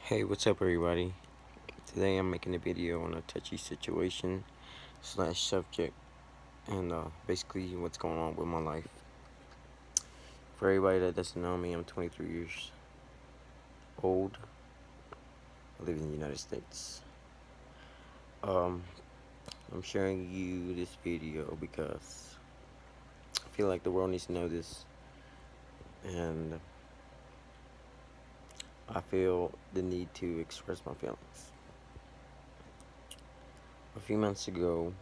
Hey, what's up everybody? Today I'm making a video on a touchy situation slash subject and basically what's going on with my life. For everybody that doesn't know me, I'm 23 years old. I live in the United States. Um, I'm sharing you this video because I feel like the world needs to know this, and I feel the need to express my feelings. A few months ago,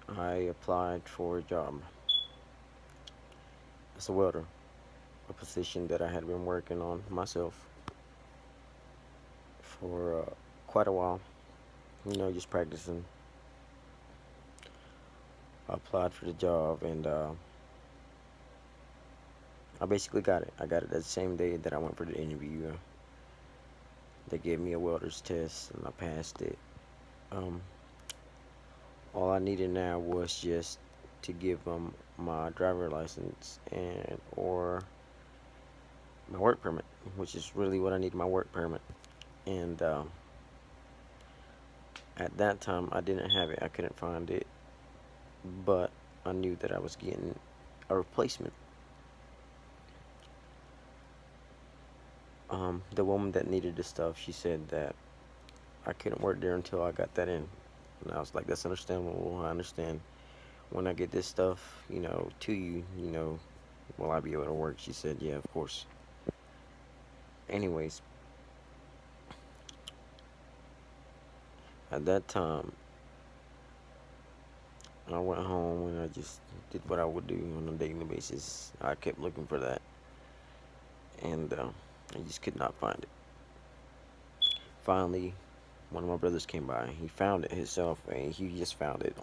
I applied for a job as a welder, a position that I had been working on myself for quite a while, just practicing. I applied for the job and I basically got it. I got it that same day that I went for the interview. They gave me a welder's test and I passed it. All I needed now was just to give them my driver license and or my work permit, which is really what I need, my work permit. And at that time I didn't have it. I couldn't find it, but I knew that I was getting a replacement. The woman that needed the stuff, she said that I couldn't work there until I got that in. And I was like, that's understandable. I understand. When I get this stuff, to you, will I be able to work? She said, yeah, of course. Anyways, at that time, I went home and I just did what I would do on a daily basis. I kept looking for that, and I just could not find it. Finally, one of my brothers came by. He found it himself, and he just found it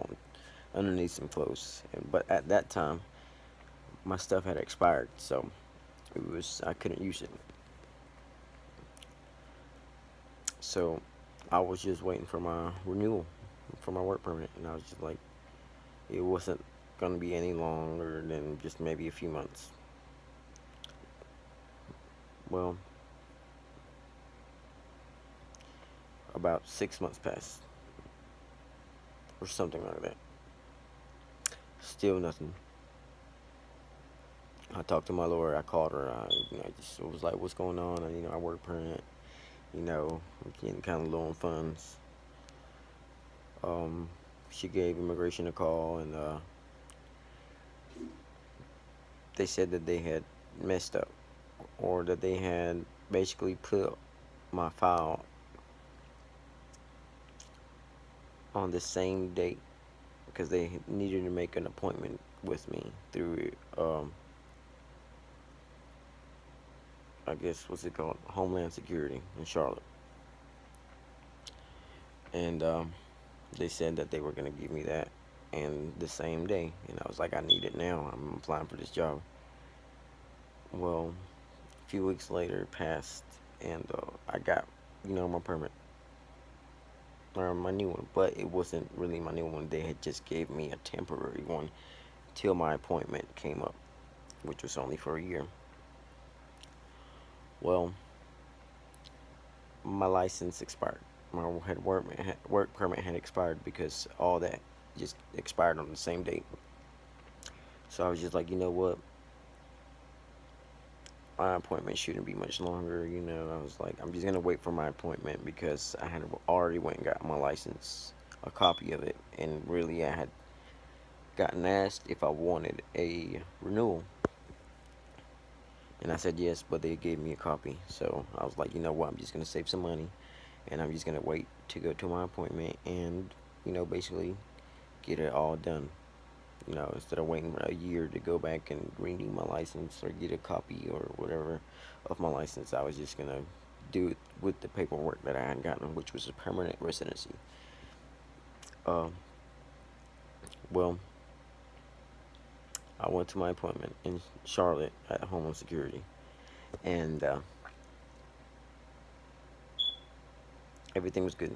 underneath some clothes. But at that time, my stuff had expired, so I couldn't use it. So I was just waiting for my renewal for my work permit, and I was just like, it wasn't gonna be any longer than just maybe a few months. Well, about 6 months passed, or something like that. Still nothing. I talked to my lawyer. I called her. I just was like, "What's going on?" And, I work permit. I'm getting kind of low on funds. She gave immigration a call, and they said that they had messed up, or that they had basically put my file on the same date because they needed to make an appointment with me through I guess, what's it called, Homeland Security in Charlotte. And they said that they were going to give me that and the same day, and I was like, I need it now. I'm applying for this job. Well, a few weeks later passed, and I got my permit, or my new one, but it wasn't really my new one. They had just gave me a temporary one till my appointment came up, which was only for a year. Well, my license expired. My work permit had expired because all that just expired on the same date. So I was just like, you know what? My appointment shouldn't be much longer. I was like, I'm just gonna wait for my appointment because I had already went and got my license, a copy of it, and really I had gotten asked if I wanted a renewal. And I said yes, but they gave me a copy. So I was like, you know what, I'm just going to save some money, and I'm just going to wait to go to my appointment and, basically get it all done. Instead of waiting a year to go back and renew my license or get a copy or whatever of my license, I was just going to do it with the paperwork that I had gotten, which was a permanent residency. Well, I went to my appointment in Charlotte at Homeland Security, and everything was good,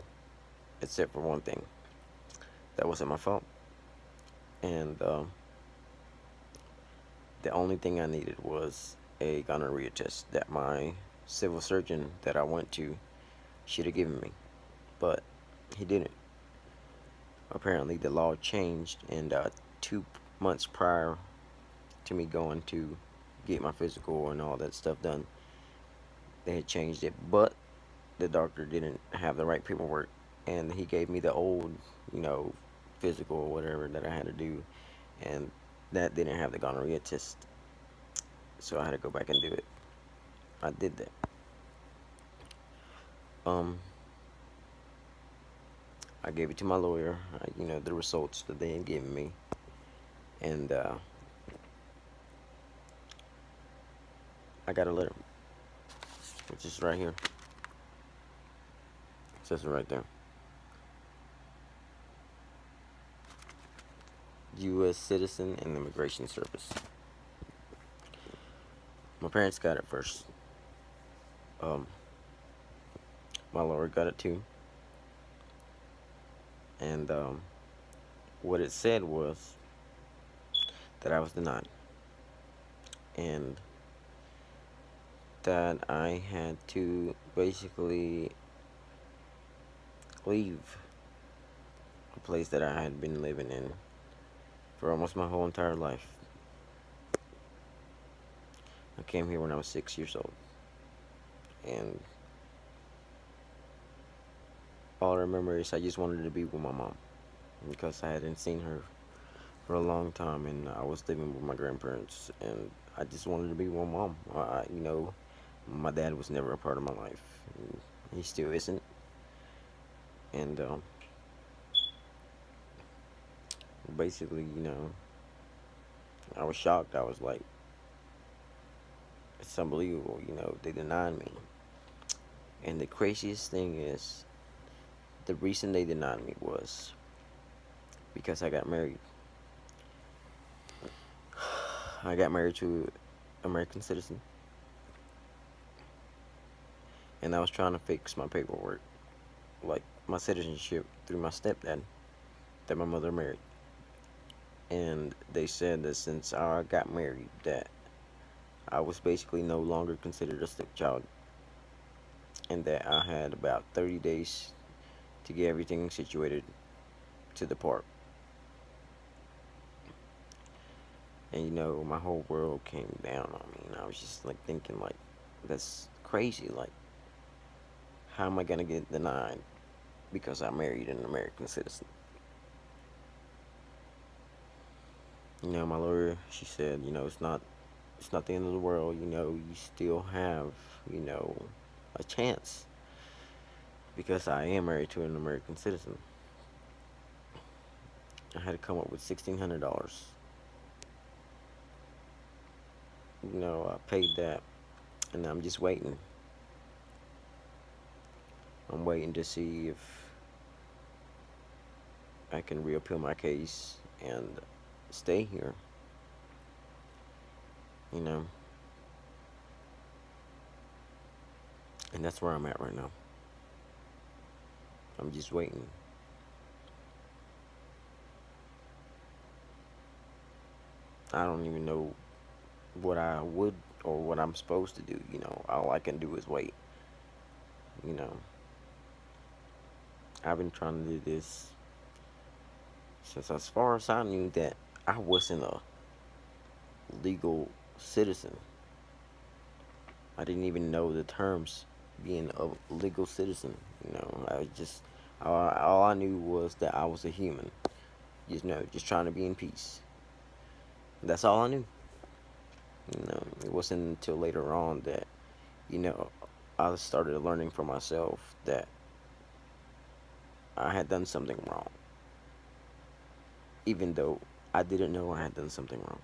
except for one thing. That wasn't my fault, and the only thing I needed was a gonorrhea test that my civil surgeon that I went to should have given me, but he didn't. Apparently, the law changed, and 2 months prior to me going to get my physical and all that stuff done, they had changed it, but the doctor didn't have the right paperwork, and he gave me the old, you know, physical or whatever that I had to do, and that didn't have the gonorrhea test, so I had to go back and do it. I did that. I gave it to my lawyer, the results that they had given me, and I got a letter, which is right here. It says it right there. U.S. Citizen and Immigration Service. My parents got it first. My lawyer got it too. And what it said was that I was denied, and that I had to basically leave a place that I had been living in for almost my whole entire life. I came here when I was 6 years old, and all I remember is I just wanted to be with my mom, because I hadn't seen her for a long time, and I was living with my grandparents, and I just wanted to be with my mom. My dad was never a part of my life. He still isn't. And basically, I was shocked. I was like, it's unbelievable, they denied me. And the craziest thing is, the reason they denied me was because I got married. I got married to an American citizen, and I was trying to fix my paperwork, like my citizenship, through my stepdad that my mother married. And they said that since I got married, that I was basically no longer considered a stepchild, and that I had about 30 days to get everything situated to depart. And my whole world came down on me, and I was just like thinking, like, that's crazy. Like, how am I gonna get denied because I married an American citizen? My lawyer, she said, it's not the end of the world. You still have, a chance, because I am married to an American citizen. I had to come up with $1,600. I paid that, and I'm just waiting. I'm waiting to see if I can reappeal my case and stay here. And that's where I'm at right now. I'm just waiting. I don't even know what I would or what I'm supposed to do. All I can do is wait. I've been trying to do this since, as far as I knew, that I wasn't a legal citizen. I didn't even know the terms being a legal citizen. All I knew was that I was a human. Just trying to be in peace. That's all I knew. It wasn't until later on that, I started learning for myself that I had done something wrong, even though I didn't know I had done something wrong.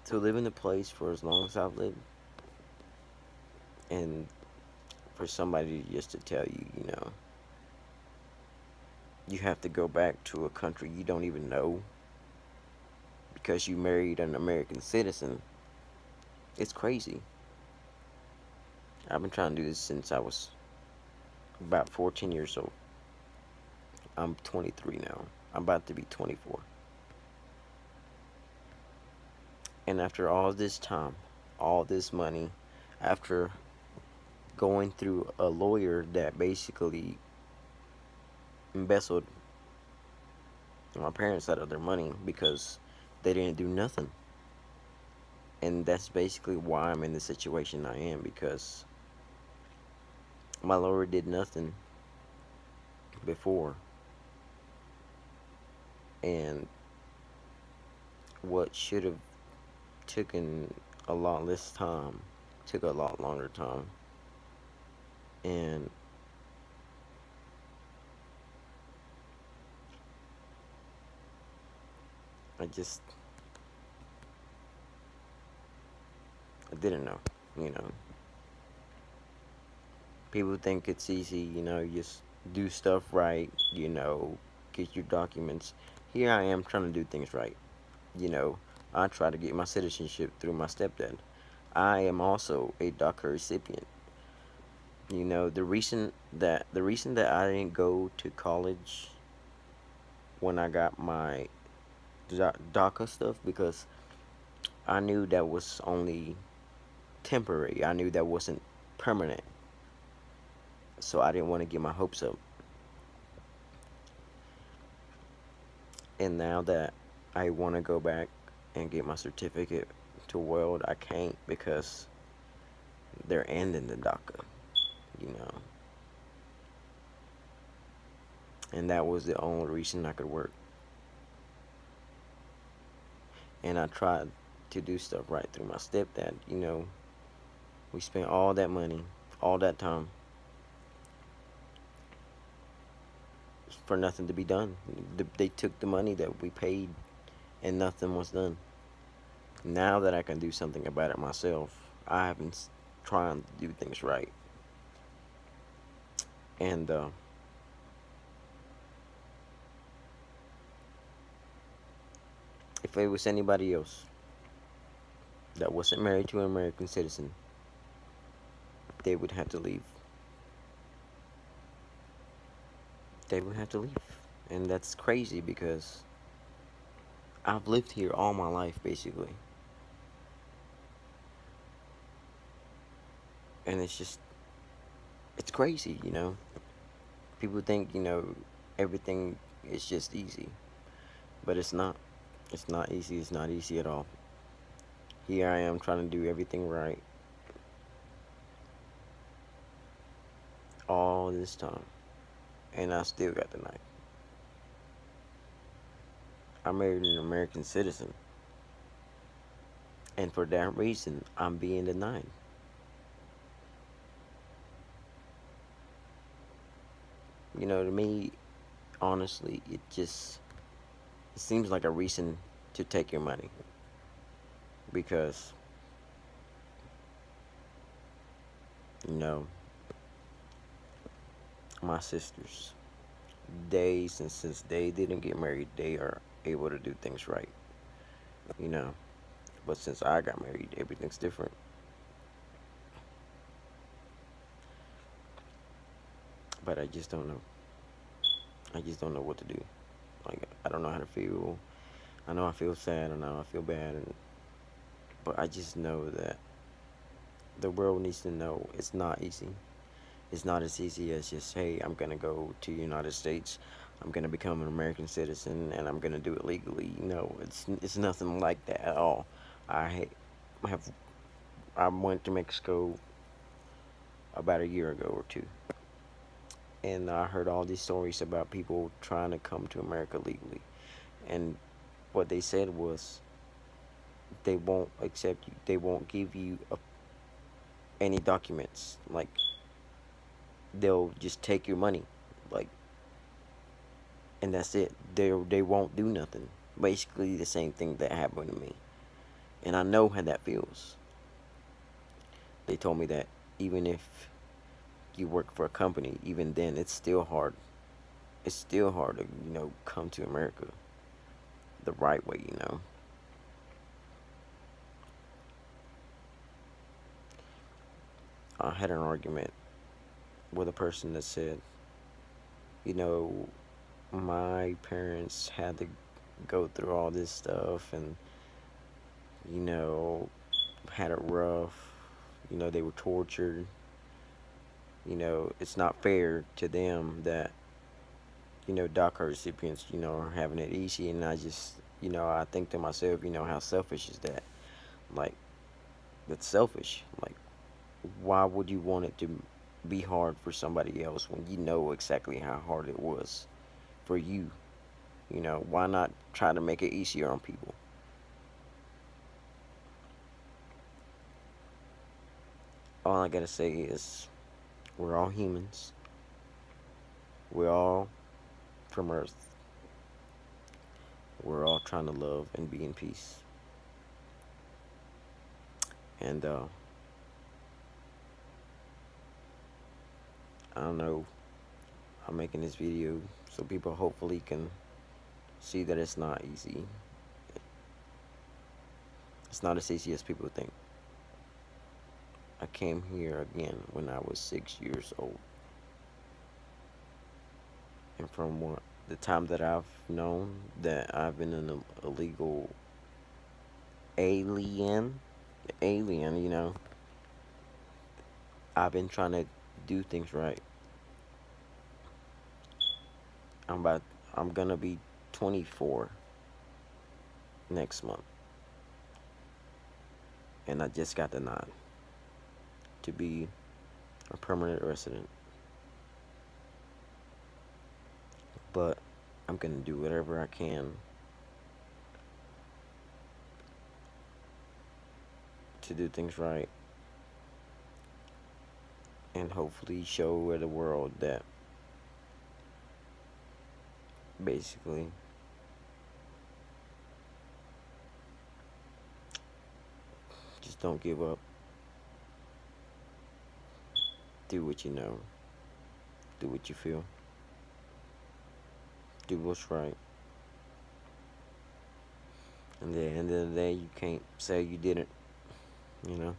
To live in a place for as long as I've lived, and for somebody just to tell you, you have to go back to a country you don't even know because you married an American citizen, it's crazy. I've been trying to do this since I was about 14 years old. I'm 23 now. I'm about to be 24. And after all this time, all this money, after going through a lawyer that basically embezzled my parents out of their money because they didn't do nothing. And that's basically why I'm in the situation I am, because my lawyer did nothing before. And what should have taken a lot less time took a lot longer time. And I didn't know, you know. People think it's easy, you know, you just do stuff right, you know, get your documents. Here I am trying to do things right, you know. I try to get my citizenship through my stepdad. I am also a Daca recipient. You know, the reason that I didn't go to college when I got my Daca stuff, because I knew that was only temporary. I knew that wasn't permanent. So I didn't want to get my hopes up. And now that I want to go back and get my certificate to World, I can't, because they're ending the DACA, you know. And that was the only reason I could work. And I tried to do stuff right through my stepdad, you know. We spent all that money, all that time, for nothing to be done. They took the money that we paid and nothing was done. Now that I can do something about it myself, I have been trying to do things right. And if it was anybody else that wasn't married to an American citizen, they would have to leave. They would have to leave. And that's crazy, because I've lived here all my life, basically. And it's crazy, you know. People think, you know, everything is just easy. But it's not. It's not easy. It's not easy at all. Here I am trying to do everything right all this time. And I still got the knife. I married an American citizen. And for that reason, I'm being denied. You know, to me, honestly, it seems like a reason to take your money. Because, you know, my sisters, since they didn't get married, they are able to do things right, you know. But since I got married, everything's different. But I just don't know. I just don't know what to do. Like, I don't know how to feel. I know I feel sad. I know I feel bad. But I just know that the world needs to know it's not easy. It's not as easy as just, hey, I'm going to go to the United States. I'm going to become an American citizen, and I'm going to do it legally. No, it's nothing like that at all. I have I went to Mexico about a year ago or two. And I heard all these stories about people trying to come to America legally. And what they said was, they won't accept you. They won't give you any documents. Like, they'll just take your money. Like, and that's it. They won't do nothing. Basically the same thing that happened to me. And I know how that feels. They told me that even if you work for a company, even then it's still hard. It's still hard to, you know, come to America the right way, you know. I had an argument with a person that said, you know, my parents had to go through all this stuff and, you know, had it rough. You know, they were tortured. You know, it's not fair to them that, you know, Daca recipients, you know, are having it easy. And I just, you know, I think to myself, you know, how selfish is that? Like, that's selfish. Like, why would you want it to be hard for somebody else when you know exactly how hard it was for you? You know, why not try to make it easier on people? All I gotta say is, we're all humans. We're all from Earth. We're all trying to love and be in peace. And I don't know, I'm making this video so people hopefully can see that it's not easy. It's not as easy as people think. I came here again when I was 6 years old. And from what the time that I've known that I've been an illegal alien, you know, I've been trying to do things right. I'm gonna be 24 next month. And I just got the nod to be a permanent resident. But I'm gonna do whatever I can to do things right and hopefully show the world that basically just don't give up. Do what you know. Do what you feel. Do what's right. And at the end of the day, you can't say you didn't, you know.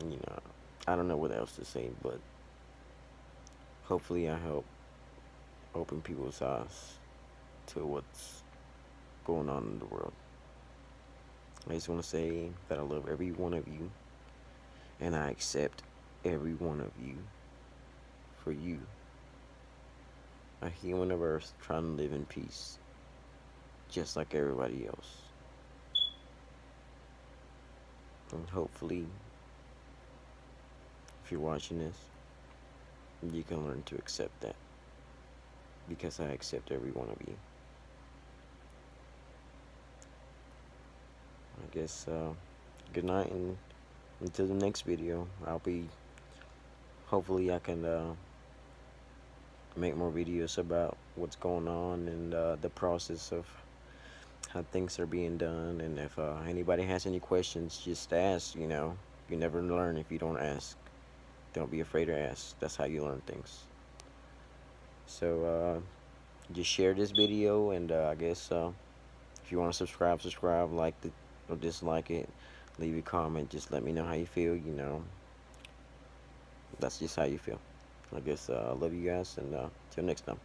You know, I don't know what else to say, but hopefully I help open people's eyes to what's going on in the world. I just want to say that I love every one of you, and I accept every one of you for you, a human of Earth trying to live in peace, just like everybody else. And hopefully, if you're watching this, you can learn to accept that, because I accept every one of you. I guess, good night, and until the next video, hopefully I can, make more videos about what's going on and, the process of how things are being done. And if, anybody has any questions, just ask, you know. You never learn if you don't ask. Don't be afraid to ask. That's how you learn things. So, just share this video, and, I guess, if you want to subscribe, like it or dislike it, leave a comment. Just let me know how you feel, you know. That's just how you feel. I guess, I love you guys, and till next time.